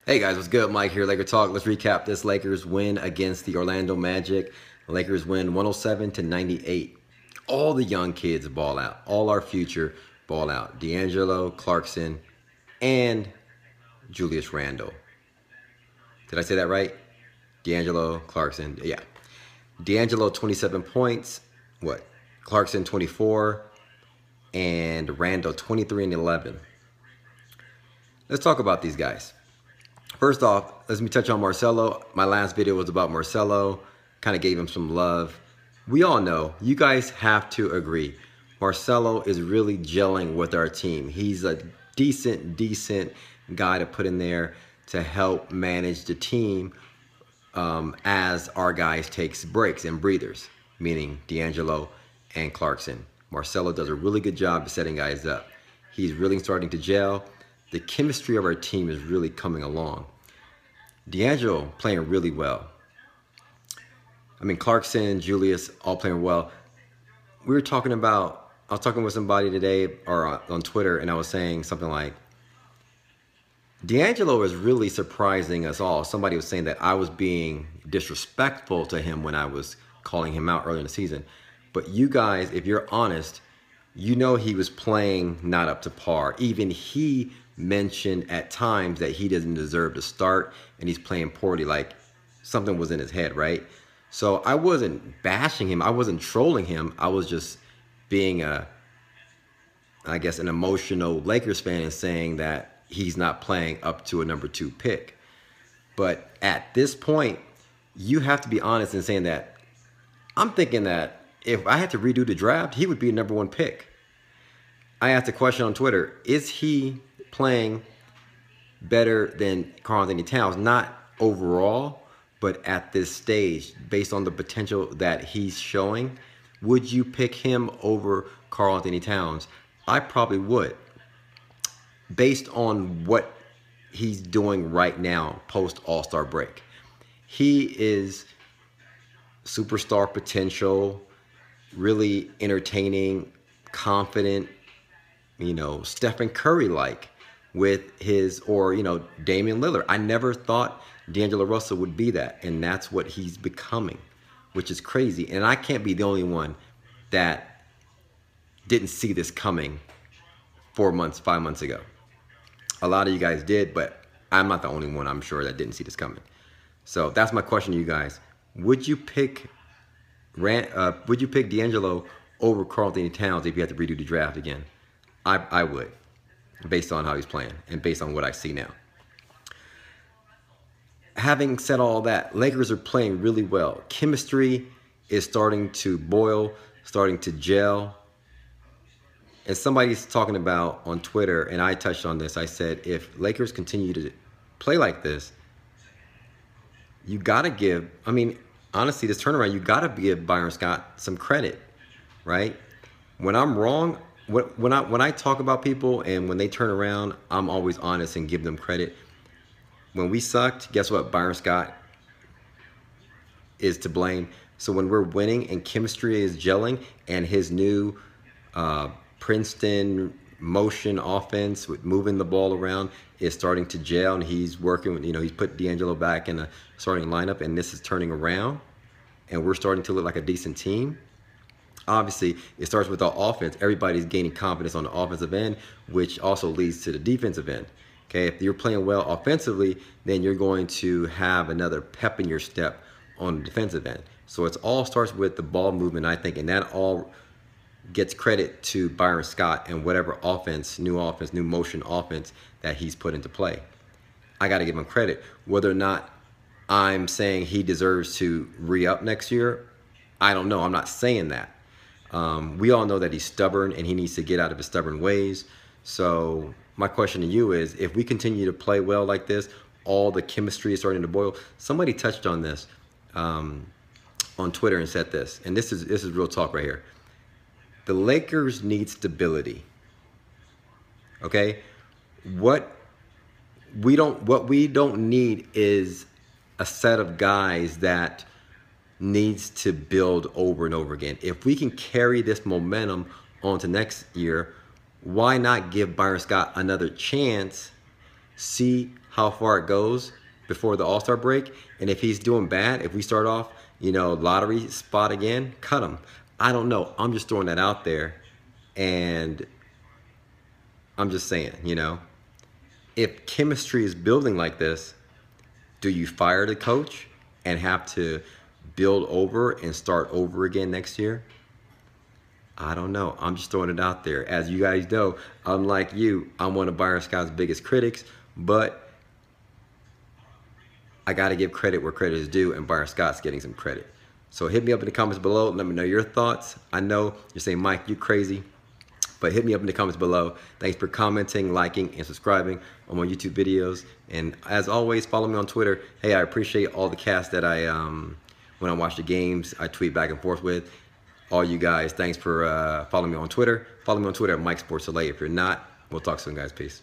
Hey guys, what's good? Mike here, Laker Talk. Let's recap this Lakers win against the Orlando Magic. The Lakers win 107-98. All the young kids ball out. All our future ball out. D'Angelo, Clarkson, and Julius Randle. Did I say that right? D'Angelo, Clarkson, yeah. D'Angelo 27 points. What? Clarkson 24 and Randle 23 and 11. Let's talk about these guys. First off, let me touch on Marcelo. My last video was about Marcelo. Kind of gave him some love. We all know, you guys have to agree, Marcelo is really gelling with our team. He's a decent guy to put in there to help manage the team as our guys takes breaks and breathers, meaning D'Angelo and Clarkson. Marcelo does a really good job of setting guys up. He's really starting to gel. The chemistry of our team is really coming along. D'Angelo playing really well. I mean, Clarkson, Julius, all playing well. I was talking with somebody today or on Twitter, and I was saying something like, D'Angelo is really surprising us all. Somebody was saying that I was being disrespectful to him when I was calling him out earlier in the season. But you guys, if you're honest, you know he was playing not up to par. Even he mentioned at times that he doesn't deserve to start and he's playing poorly, like something was in his head, right? So I wasn't bashing him. I wasn't trolling him. I was just being I guess, an emotional Lakers fan and saying that he's not playing up to a number 2 pick. But at this point, you have to be honest in saying that I'm thinking that if I had to redo the draft, he would be a number 1 pick. I asked a question on Twitter, is he playing better than Karl-Anthony Towns? Not overall, but at this stage, based on the potential that he's showing, would you pick him over Karl-Anthony Towns? I probably would, based on what he's doing right now post All-Star break. He is superstar potential, really entertaining, confident, Stephen Curry-like with his, or, Damian Lillard. I never thought D'Angelo Russell would be that, and that's what he's becoming, which is crazy. And I can't be the only one that didn't see this coming 4 months, 5 months ago. A lot of you guys did, but I'm not the only one, I'm sure, that didn't see this coming. So that's my question to you guys. Would you pick D'Angelo over Karl-Anthony Towns if you had to redo the draft again? I would, based on how he's playing and based on what I see now. Having said all that, Lakers are playing really well. Chemistry is starting to boil, starting to gel. And somebody's talking about on Twitter, and I touched on this, I said, if Lakers continue to play like this, you got to give, honestly, this turnaround, you got to give Byron Scott some credit, right? When I'm wrong, when I talk about people and when they turn around, I'm always honest and give them credit. When we sucked, guess what? Byron Scott is to blame. So when we're winning and chemistry is gelling and his new Princeton motion offense with moving the ball around is starting to gel, and he's working with, he's put D'Angelo back in the starting lineup, and this is turning around, and we're starting to look like a decent team. Obviously, it starts with our offense. Everybody's gaining confidence on the offensive end, which also leads to the defensive end. Okay, if you're playing well offensively, then you're going to have another pep in your step on the defensive end. So it all starts with the ball movement, I think, and that all gets credit to Byron Scott and whatever new motion offense that he's put into play. I got to give him credit. Whether or not I'm saying he deserves to re-up next year, I don't know. I'm not saying that. We all know that he's stubborn and he needs to get out of his stubborn ways. So my question to you is, if we continue to play well like this, all the chemistry is starting to boil. Somebody touched on this on Twitter and said this, and this is real talk right here. The Lakers need stability. Okay? What we don't need is a set of guys that needs to build over and over again. If we can carry this momentum on to next year, why not give Byron Scott another chance see how far it goes before the All-Star break. And if he's doing bad, if we start off, lottery spot again, cut him. I don't know. I'm just throwing that out there. And I'm just saying, if chemistry is building like this, do you fire the coach and have to build over and start over again next year? I don't know. I'm just throwing it out there. As you guys know, unlike you, I'm one of Byron Scott's biggest critics, but I got to give credit where credit is due, and Byron Scott's getting some credit. So hit me up in the comments below. Let me know your thoughts. I know you're saying, Mike, you crazy, but hit me up in the comments below. Thanks for commenting, liking, and subscribing on my YouTube videos. And as always, follow me on Twitter. Hey, I appreciate all the cast that when I watch the games, I tweet back and forth with. All you guys, thanks for following me on Twitter. Follow me on Twitter at Mike Sports LA. If you're not, we'll talk soon, guys. Peace.